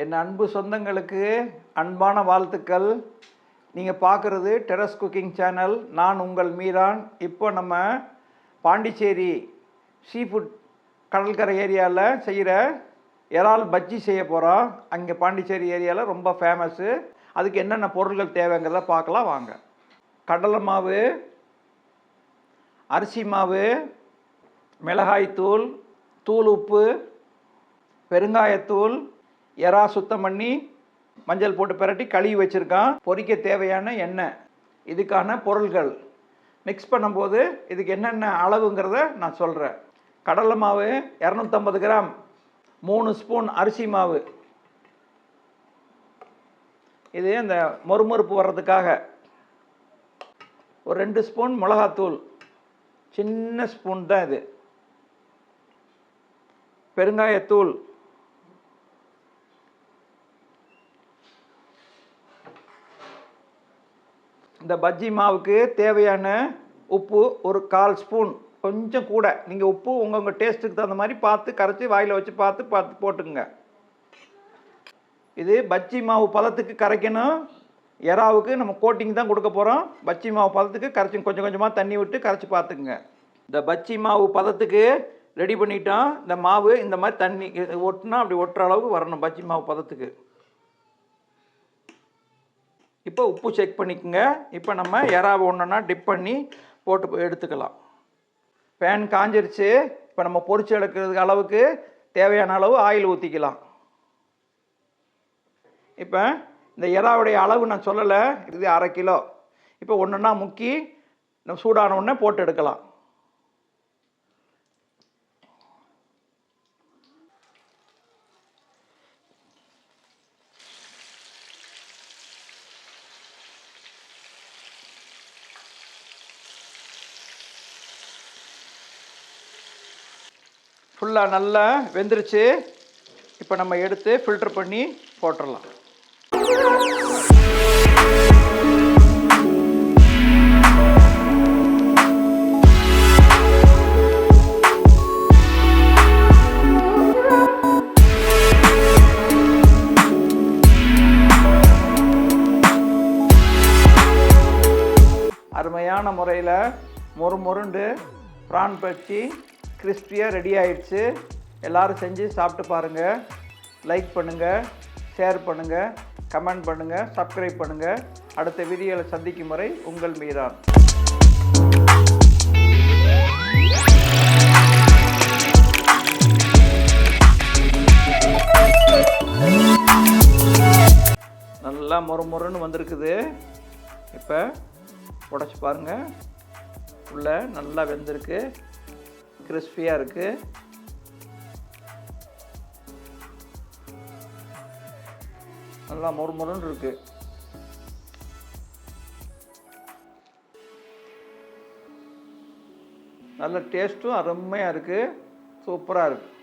என் அன்பு சொந்தங்களுக்கு அன்பான வாழ்த்துக்கள். நீங்கள் பார்க்குறது டெரஸ் குக்கிங் சேனல். நான் உங்கள் மீரான். இப்போ நம்ம பாண்டிச்சேரி சீஃபுட் கடற்கரை ஏரியாவில் செய்கிற இறால் பஜ்ஜி செய்ய போகிறோம். அங்கே பாண்டிச்சேரி ஏரியாவில் ரொம்ப ஃபேமஸ்ஸு. அதுக்கு என்னென்ன பொருட்கள் தேவைங்கிறத பார்க்கலாம் வாங்க. கடலை மாவு, அரிசி மாவு, மிளகாய்த்தூள், தூள் உப்பு, பெருங்காயத்தூள், எறா சுத்தம் பண்ணி மஞ்சள் போட்டு பிரட்டி கழுவி வச்சுருக்கான். பொரிக்க தேவையான எண்ணெய். இதுக்கான பொருள்கள் மிக்ஸ் பண்ணும்போது இதுக்கு என்னென்ன அளவுங்கிறத நான் சொல்கிறேன். கடலை மாவு 250 கிராம், 3 ஸ்பூன் அரிசி மாவு. இது அந்த மொறுமொறுப்பு வர்றதுக்காக. ஒரு 2 ஸ்பூன் மிளகாத்தூள், சின்ன ஸ்பூன் தான் இது. பெருங்காயத்தூள், இந்த பஜ்ஜி மாவுக்கு தேவையான உப்பு ஒரு 1/4 ஸ்பூன், கொஞ்சம் கூட. நீங்கள் உப்பு உங்கள் டேஸ்ட்டுக்கு தகுந்த மாதிரி பார்த்து கரைச்சி வாயில் வச்சு பார்த்து போட்டுக்குங்க. இது பஜ்ஜி மாவு பதத்துக்கு கரைக்கணும். எறாவுக்கு நம்ம கோட்டிங் தான் கொடுக்க போகிறோம். பஜ்ஜி மாவு பதத்துக்கு கரைச்சி கொஞ்சம் கொஞ்சமாக தண்ணி விட்டு கரைச்சி பார்த்துக்குங்க. இந்த பஜ்ஜி மாவு பதத்துக்கு ரெடி பண்ணிட்டோம். இந்த மாவு இந்த மாதிரி தண்ணி ஒட்டினா அப்படி ஒட்டுற அளவுக்கு வரணும் பஜ்ஜி மாவு பதத்துக்கு. இப்போ உப்பு செக் பண்ணிக்கோங்க. இப்போ நம்ம எறாவை ஒன்றுனா டிப் பண்ணி போட்டு எடுத்துக்கலாம். பேன் காஞ்சிருச்சு. இப்போ நம்ம பொரிச்சு எடுக்கிறதுக்கு அளவுக்கு தேவையான அளவு ஆயில் ஊற்றிக்கலாம். இப்போ இந்த எறாவுடைய அளவு நான் சொல்லலை, இது 1/2 கிலோ. இப்போ ஒன்றுனா முக்கி நம்ம சூடான உடனே போட்டு எடுக்கலாம். ஃபுல்லாக நல்லா வெந்துருச்சு. இப்போ நம்ம எடுத்து ஃபில்டர் பண்ணி போட்டுடலாம். அருமையான முறையில் மொறுண்டு ப்ரான் பஜ்ஜி கிறிஸ்பியாக ரெடி ஆயிடுச்சு. எல்லோரும் செஞ்சு சாப்பிட்டு பாருங்கள். லைக் பண்ணுங்கள், ஷேர் பண்ணுங்கள், கமெண்ட் பண்ணுங்கள், சப்ஸ்கிரைப் பண்ணுங்கள். அடுத்த வீடியோவில் சந்திக்கும் முறை உங்கள் மீரான். நல்லா மொறுன்னு வந்திருக்குது. இப்போ உடைச்சி பாருங்கள். உள்ள நல்லா வெந்திருக்கு, கிறிஸ்பியாக இருக்குது. நல்லா மொறுன்னு இருக்குது. நல்ல டேஸ்ட்டும் அருமையாக இருக்குது. சூப்பராக இருக்குது.